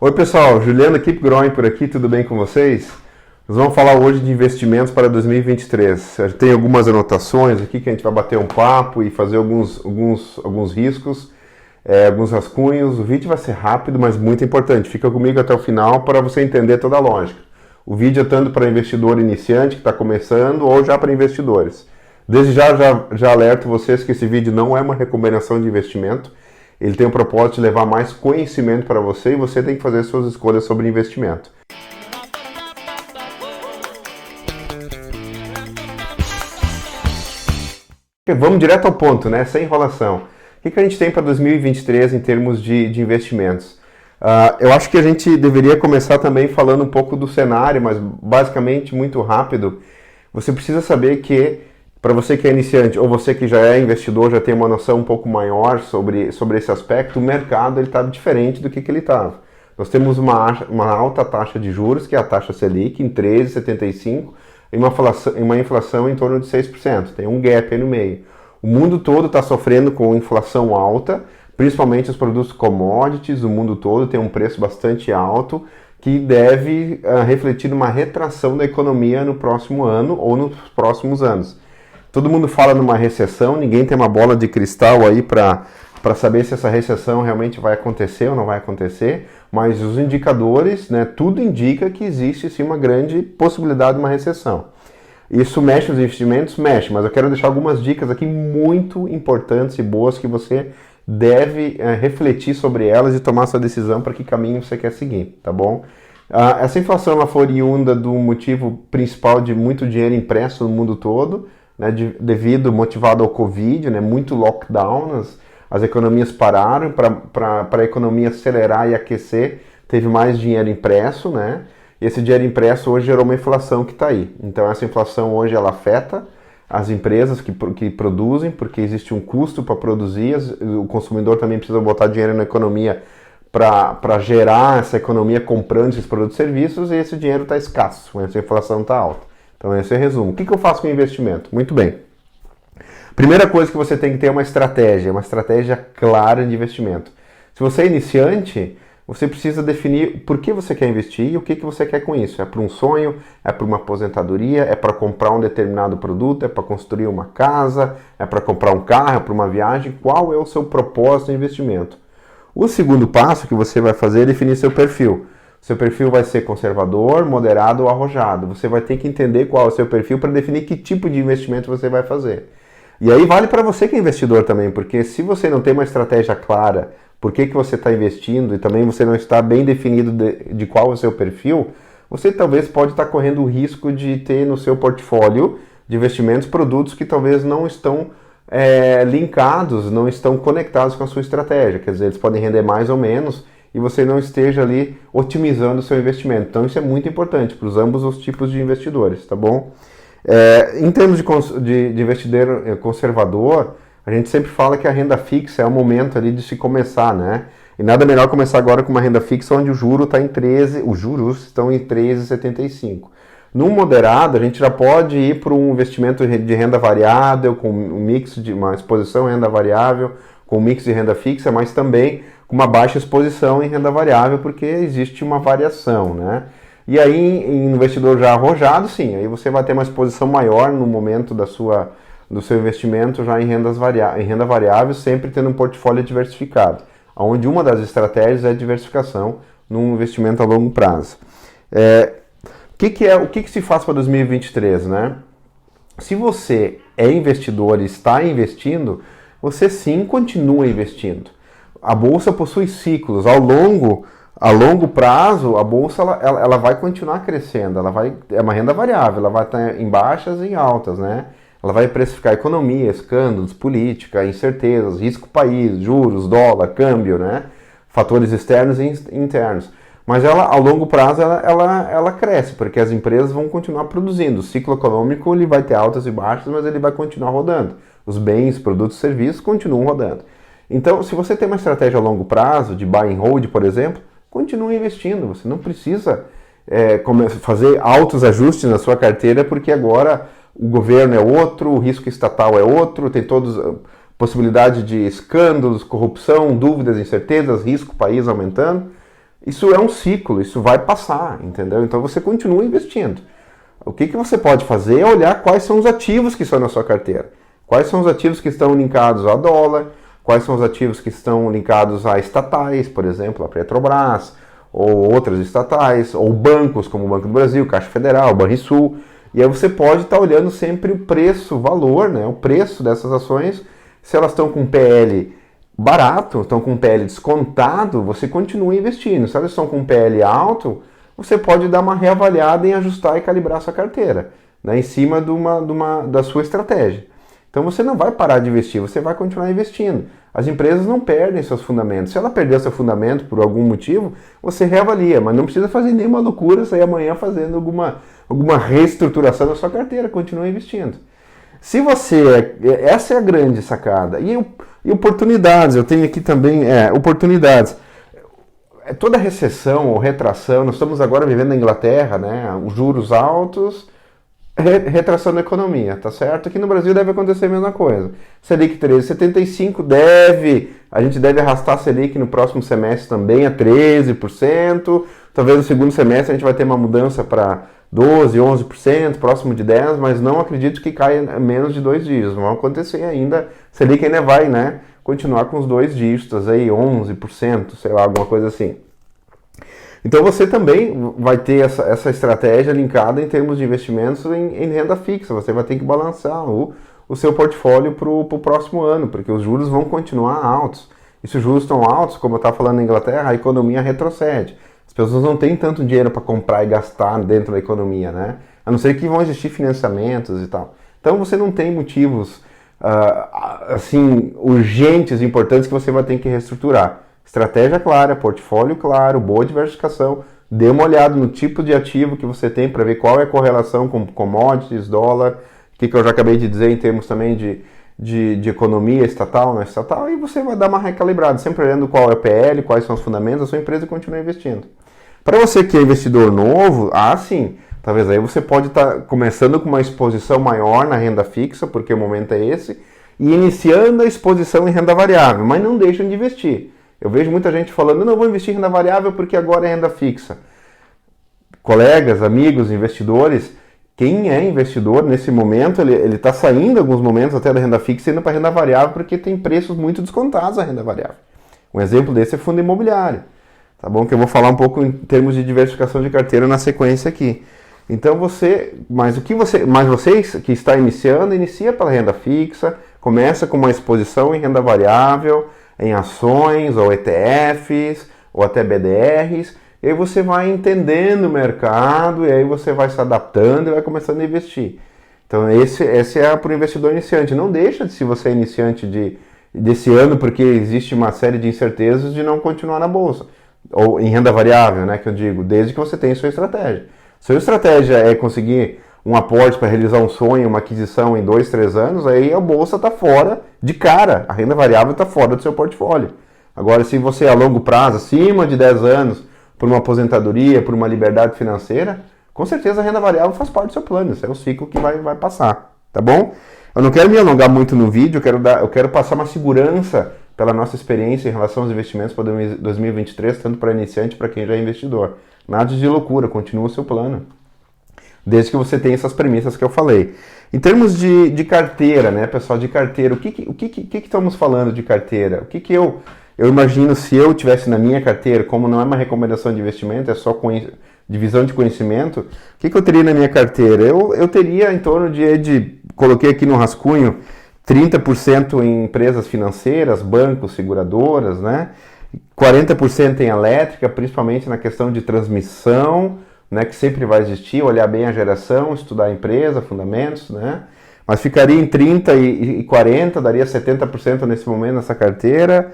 Oi pessoal, Juliano Keep Growing por aqui, tudo bem com vocês? Nós vamos falar hoje de investimentos para 2023. Tem algumas anotações aqui que a gente vai bater um papo e fazer alguns riscos, alguns rascunhos. O vídeo vai ser rápido, mas muito importante. Fica comigo até o final para você entender toda a lógica. O vídeo é tanto para investidor iniciante que está começando ou já para investidores. Desde já alerto vocês que esse vídeo não é uma recomendação de investimento. Ele tem o propósito de levar mais conhecimento para você e você tem que fazer suas escolhas sobre investimento. Vamos direto ao ponto, né? Sem enrolação. O que a gente tem para 2023 em termos de investimentos? Eu acho que a gente deveria começar também falando um pouco do cenário, mas basicamente muito rápido. Você precisa saber que, para você que é iniciante ou você que já é investidor, já tem uma noção um pouco maior sobre esse aspecto, o mercado está diferente do que ele estava. Nós temos uma alta taxa de juros, que é a taxa Selic, em 13,75%, e uma inflação em torno de 6%. Tem um gap aí no meio. O mundo todo está sofrendo com inflação alta, principalmente os produtos commodities, o mundo todo tem um preço bastante alto, que deve refletir numa retração da economia no próximo ano ou nos próximos anos. Todo mundo fala numa recessão, ninguém tem uma bola de cristal aí para saber se essa recessão realmente vai acontecer ou não vai acontecer, mas os indicadores, né, tudo indica que existe sim uma grande possibilidade de uma recessão. Isso mexe nos investimentos? Mexe, mas eu quero deixar algumas dicas aqui muito importantes e boas que você deve refletir sobre elas e tomar sua decisão para que caminho você quer seguir, tá bom? Essa inflação ela foi oriunda do motivo principal de muito dinheiro impresso no mundo todo, né, motivado ao Covid, né, muito lockdown, as economias pararam, para a economia acelerar e aquecer, teve mais dinheiro impresso, né, e esse dinheiro impresso hoje gerou uma inflação que está aí. Então essa inflação hoje ela afeta as empresas que produzem, porque existe um custo para produzir, o consumidor também precisa botar dinheiro na economia para gerar essa economia comprando esses produtos e serviços, e esse dinheiro está escasso, essa inflação está alta. Então esse é o resumo. O que eu faço com o investimento? Muito bem. Primeira coisa que você tem que ter é uma estratégia clara de investimento. Se você é iniciante, você precisa definir por que você quer investir e o que você quer com isso. É para um sonho, é para uma aposentadoria, é para comprar um determinado produto, é para construir uma casa, é para comprar um carro, é para uma viagem. Qual é o seu propósito de investimento? O segundo passo que você vai fazer é definir seu perfil. Seu perfil vai ser conservador, moderado ou arrojado. Você vai ter que entender qual é o seu perfil para definir que tipo de investimento você vai fazer. E aí vale para você que é investidor também, porque se você não tem uma estratégia clara por que você está investindo e também você não está bem definido de qual é o seu perfil, você talvez pode estar correndo o risco de ter no seu portfólio de investimentos produtos que talvez não estão linkados, não estão conectados com a sua estratégia. Quer dizer, eles podem render mais ou menos e você não esteja ali otimizando o seu investimento. Então isso é muito importante para ambos os tipos de investidores, tá bom? Em termos de investidor conservador, a gente sempre fala que a renda fixa é o momento ali de se começar, né? E nada melhor começar agora com uma renda fixa onde os juros estão em 13,75. No moderado, a gente já pode ir para um investimento de renda variável, com um mix de uma exposição em renda variável, com um mix de renda fixa, mas também com uma baixa exposição em renda variável, porque existe uma variação, né? E aí, em investidor já arrojado, sim, aí você vai ter uma exposição maior no momento do seu investimento já em renda variável, sempre tendo um portfólio diversificado, onde uma das estratégias é a diversificação num investimento a longo prazo. O que se faz para 2023, né? Se você é investidor e está investindo, você sim continua investindo. A bolsa possui ciclos. A longo prazo, a bolsa ela vai continuar crescendo. É uma renda variável, ela vai estar em baixas e em altas, né? Ela vai precificar economia, escândalos, política, incertezas, risco país, juros, dólar, câmbio, né? Fatores externos e internos. Mas ao longo prazo ela cresce, porque as empresas vão continuar produzindo. O ciclo econômico ele vai ter altas e baixas, mas ele vai continuar rodando. Os bens, produtos e serviços continuam rodando. Então, se você tem uma estratégia a longo prazo, de buy and hold, por exemplo, continue investindo. Você não precisa fazer altos ajustes na sua carteira, porque agora o governo é outro, o risco estatal é outro, tem possibilidade de escândalos, corrupção, dúvidas, incertezas, risco, país aumentando. Isso é um ciclo, isso vai passar, entendeu? Então você continua investindo. O que você pode fazer é olhar quais são os ativos que estão na sua carteira. Quais são os ativos que estão linkados a dólar, quais são os ativos que estão linkados a estatais, por exemplo, a Petrobras, ou outras estatais, ou bancos como o Banco do Brasil, Caixa Federal, Banrisul. E aí você pode estar olhando sempre o preço, o valor, né, o preço dessas ações. Se elas estão com PL barato, estão com PL descontado, você continua investindo. Se elas estão com PL alto, você pode dar uma reavaliada em ajustar e calibrar a sua carteira, né, em cima da sua estratégia. Então você não vai parar de investir, você vai continuar investindo. As empresas não perdem seus fundamentos. Se ela perder seu fundamento por algum motivo, você reavalia, mas não precisa fazer nenhuma loucura, sair amanhã fazendo alguma reestruturação da sua carteira, continua investindo. Se você, essa é a grande sacada. E oportunidades, eu tenho aqui também, oportunidades. Toda recessão ou retração, nós estamos agora vivendo na Inglaterra, né, os juros altos, retração da economia, tá certo? Aqui no Brasil deve acontecer a mesma coisa. Selic 13,75 a gente deve arrastar a Selic no próximo semestre também a 13%. Talvez no segundo semestre a gente vai ter uma mudança para 12%, 11%, próximo de 10%, mas não acredito que caia menos de 2 dígitos. Vão acontecer ainda, Selic ainda vai, né, continuar com os 2 dígitos aí, 11%, sei lá, alguma coisa assim. Então você também vai ter essa estratégia linkada em termos de investimentos em renda fixa. Você vai ter que balançar o seu portfólio para o próximo ano, porque os juros vão continuar altos. E se os juros estão altos, como eu estava falando na Inglaterra, a economia retrocede. As pessoas não têm tanto dinheiro para comprar e gastar dentro da economia, né? A não ser que vão existir financiamentos e tal. Então você não tem motivos assim urgentes, importantes que você vai ter que reestruturar. Estratégia clara, portfólio claro, boa diversificação. Dê uma olhada no tipo de ativo que você tem para ver qual é a correlação com commodities, dólar, o que eu já acabei de dizer em termos também de economia estatal, não estatal, e você vai dar uma recalibrada, sempre olhando qual é o PL, quais são os fundamentos, a sua empresa continua investindo. Para você que é investidor novo, sim, talvez aí você pode estar começando com uma exposição maior na renda fixa, porque o momento é esse, e iniciando a exposição em renda variável, mas não deixem de investir. Eu vejo muita gente falando, não vou investir em renda variável porque agora é renda fixa. Colegas, amigos, investidores, quem é investidor nesse momento, ele está saindo em alguns momentos até da renda fixa e indo para a renda variável porque tem preços muito descontados a renda variável. Um exemplo desse é fundo imobiliário. Tá bom? Que eu vou falar um pouco em termos de diversificação de carteira na sequência aqui. Então você que está iniciando, inicia pela renda fixa, começa com uma exposição em renda variável, em ações, ou ETFs, ou até BDRs, e aí você vai entendendo o mercado, e aí você vai se adaptando e vai começando a investir. Então esse é para o investidor iniciante. Não deixa de, se você é iniciante desse ano, porque existe uma série de incertezas de não continuar na bolsa, ou em renda variável, né, que eu digo, desde que você tenha sua estratégia. Se a estratégia é conseguir um aporte para realizar um sonho, uma aquisição em 2, 3 anos, aí a bolsa está fora de cara, a renda variável está fora do seu portfólio. Agora, se você a longo prazo, acima de 10 anos, por uma aposentadoria, por uma liberdade financeira, com certeza a renda variável faz parte do seu plano, esse é o ciclo que vai passar, tá bom? Eu não quero me alongar muito no vídeo, eu quero passar uma segurança pela nossa experiência em relação aos investimentos para 2023, tanto para iniciante para quem já é investidor. Nada de loucura, continua o seu plano. Desde que você tenha essas premissas que eu falei. Em termos de carteira, né, pessoal, de carteira, o que estamos falando de carteira? O que eu imagino se eu tivesse na minha carteira, como não é uma recomendação de investimento, é só divisão de conhecimento, o que eu teria na minha carteira? Eu teria em torno coloquei aqui no rascunho, 30% em empresas financeiras, bancos, seguradoras, né? 40% em elétrica, principalmente na questão de transmissão, né, que sempre vai existir, olhar bem a geração, estudar a empresa, fundamentos, né? Mas ficaria em 30 e 40, daria 70% nesse momento nessa carteira.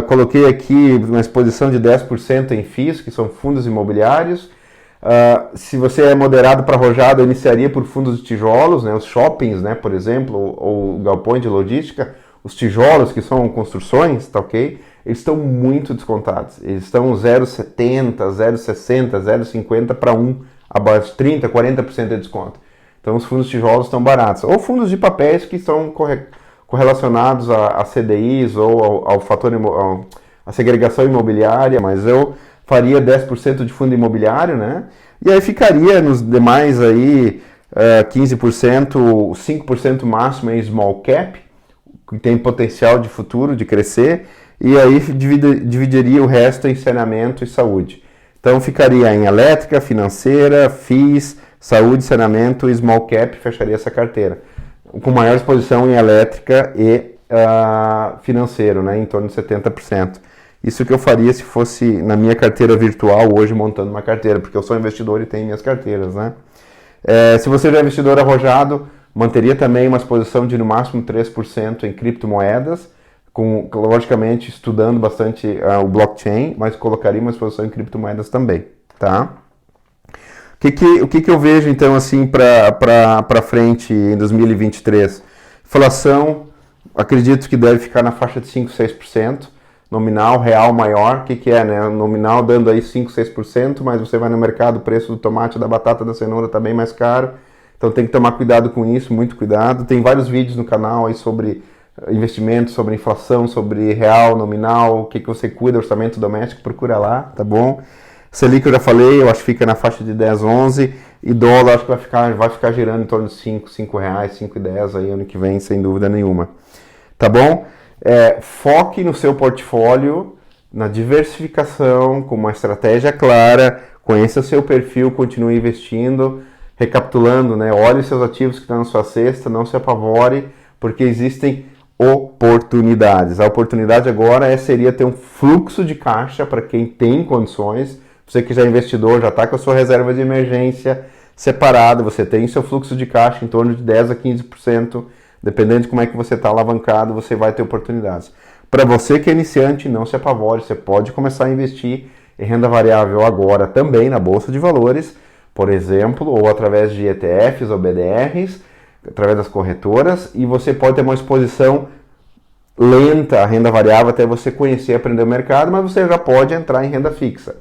Coloquei aqui uma exposição de 10% em FIIs, que são fundos imobiliários. Se você é moderado para arrojado, eu iniciaria por fundos de tijolos, né, os shoppings, né, por exemplo, ou galpões de logística, os tijolos que são construções, tá ok? Eles estão muito descontados. Eles estão 0,70, 0,60, 0,50 para 1, abaixo 30, 40% de desconto. Então os fundos de tijolos estão baratos. Ou fundos de papéis que são correlacionados a CDIs ou ao fator a segregação imobiliária, mas eu faria 10% de fundo imobiliário, né? E aí ficaria nos demais aí 15%, 5% máximo em small cap, que tem potencial de futuro, de crescer, e aí dividiria o resto em saneamento e saúde. Então ficaria em elétrica, financeira, FIIs, saúde, saneamento e small cap, fecharia essa carteira. Com maior exposição em elétrica e financeiro, né, em torno de 70%. Isso que eu faria se fosse na minha carteira virtual hoje montando uma carteira, porque eu sou investidor e tenho minhas carteiras, né? Se você já é investidor arrojado, manteria também uma exposição de no máximo 3% em criptomoedas, logicamente estudando bastante o blockchain, mas colocaria uma exposição em criptomoedas também, tá? O que eu vejo então assim para frente em 2023? Inflação, acredito que deve ficar na faixa de 5, 6%. Nominal, real maior, o que é, né? Nominal dando aí 5, 6%, mas você vai no mercado, o preço do tomate, da batata, da cenoura está bem mais caro. Então tem que tomar cuidado com isso, muito cuidado. Tem vários vídeos no canal aí sobre investimentos, sobre inflação, sobre real, nominal, o que você cuida, orçamento doméstico, procura lá, tá bom? Selic eu já falei, eu acho que fica na faixa de 10, 11, e dólar acho que vai ficar girando em torno de 5 reais, 5,10 aí ano que vem, sem dúvida nenhuma. Tá bom? Foque no seu portfólio, na diversificação, com uma estratégia clara, conheça o seu perfil, continue investindo. Recapitulando, né? Olhe os seus ativos que estão na sua cesta, não se apavore, porque existem oportunidades. A oportunidade agora seria ter um fluxo de caixa para quem tem condições. Você que já é investidor, já está com a sua reserva de emergência separada, você tem seu fluxo de caixa em torno de 10 a 15%. Dependendo de como é que você está alavancado, você vai ter oportunidades. Para você que é iniciante, não se apavore, você pode começar a investir em renda variável agora também na Bolsa de Valores, por exemplo, ou através de ETFs ou BDRs, através das corretoras, e você pode ter uma exposição lenta à renda variável até você conhecer e aprender o mercado, mas você já pode entrar em renda fixa.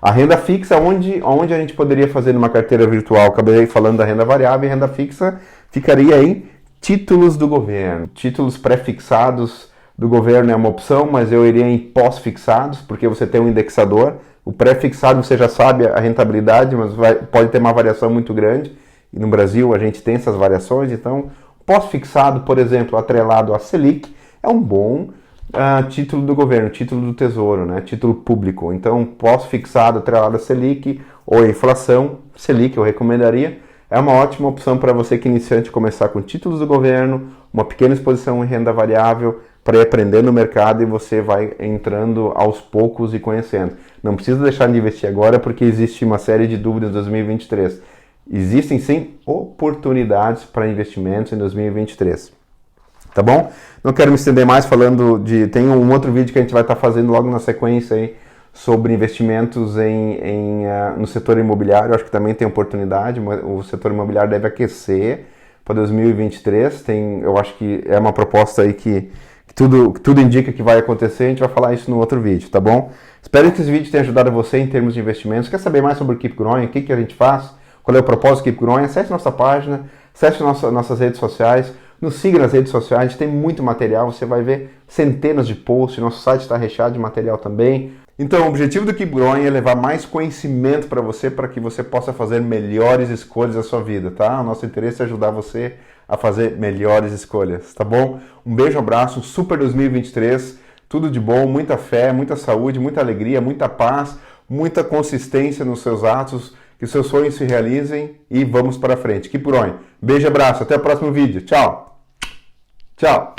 A renda fixa, onde a gente poderia fazer numa carteira virtual? Acabei falando da renda variável, e renda fixa ficaria em títulos do governo. Títulos pré-fixados do governo é uma opção, mas eu iria em pós-fixados, porque você tem um indexador. O pré-fixado você já sabe a rentabilidade, mas pode ter uma variação muito grande. E no Brasil a gente tem essas variações, então pós-fixado, por exemplo, atrelado a Selic, é um bom título do governo, título do Tesouro, né? Título público. Então pós-fixado atrelado a Selic ou a inflação, Selic eu recomendaria. É uma ótima opção para você que é iniciante começar com títulos do governo, uma pequena exposição em renda variável para ir aprendendo no mercado e você vai entrando aos poucos e conhecendo. Não precisa deixar de investir agora porque existe uma série de dúvidas em 2023. Existem sim oportunidades para investimentos em 2023. Tá bom? Não quero me estender mais falando de... Tem um outro vídeo que a gente vai estar fazendo logo na sequência aí, sobre investimentos no setor imobiliário. Eu acho que também tem oportunidade, o setor imobiliário deve aquecer para 2023, eu acho que é uma proposta aí que tudo indica que vai acontecer, a gente vai falar isso no outro vídeo, tá bom? Espero que esse vídeo tenha ajudado você em termos de investimentos. Quer saber mais sobre o Keep Growing, o que a gente faz, qual é o propósito do Keep Growing? Acesse nossa página, acesse nossas redes sociais, nos siga nas redes sociais, a gente tem muito material, você vai ver centenas de posts, nosso site está recheado de material também. Então, o objetivo do Keep Growing é levar mais conhecimento para que você possa fazer melhores escolhas na sua vida, tá? O nosso interesse é ajudar você a fazer melhores escolhas, tá bom? Um beijo, um abraço, um super 2023, tudo de bom, muita fé, muita saúde, muita alegria, muita paz, muita consistência nos seus atos, que seus sonhos se realizem e vamos para frente. Keep Growing. Beijo, abraço, até o próximo vídeo. Tchau! Tchau!